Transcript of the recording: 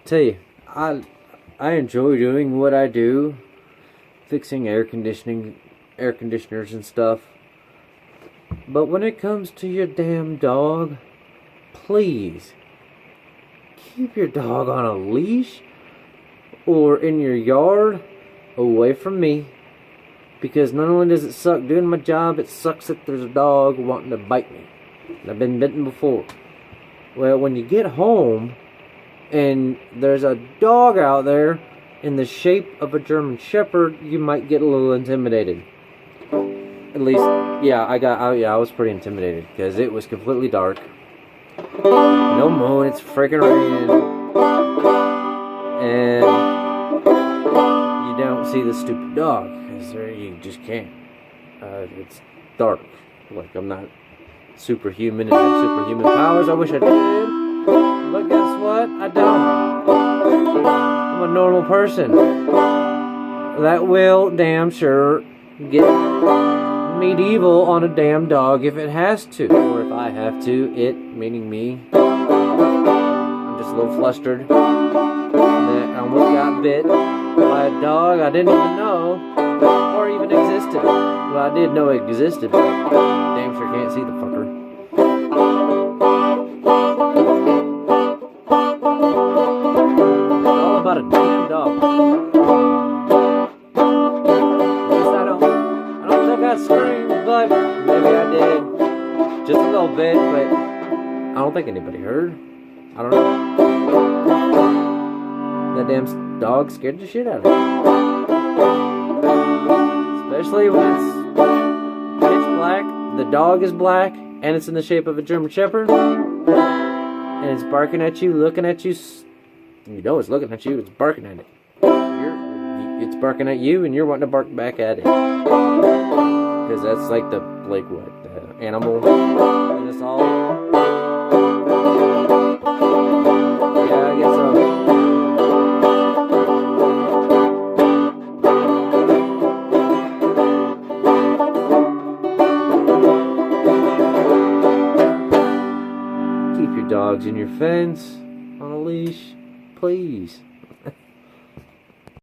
Tell you, I enjoy doing what I do, fixing air conditioners and stuff. But when it comes to your damn dog, please keep your dog on a leash or in your yard away from me. Because not only does it suck doing my job, it sucks that there's a dog wanting to bite me. And I've been bitten before. Well, when you get home and there's a dog out there in the shape of a German Shepherd, you might get a little intimidated. At least, yeah, I was pretty intimidated because it was completely dark. No moon, it's freaking raining. And you don't see the stupid dog because you just can't. It's dark. Like, I'm not superhuman and have superhuman powers. I wish I did. But guess what? I don't. I'm a normal person that will damn sure get medieval on a damn dog if it has to. Or if I have to. It, meaning me. I'm just a little flustered that I almost got bit by a dog I didn't even know or even existed. Well, I did know it existed, but damn sure can't see the fucker. It's all about a damn dog. At least I don't think I screamed, but maybe I did. Just a little bit, but I don't think anybody heard. I don't know. That damn dog scared the shit out of me. Especially when it's pitch black, the dog is black, and it's in the shape of a German Shepherd. And it's barking at you, looking at you. You know it's looking at you, it's barking at it. It's barking at you, and you're wanting to bark back at it. Because that's like the animal in us all. Yeah, I guess so. Keep your dogs in your fence on a leash, please.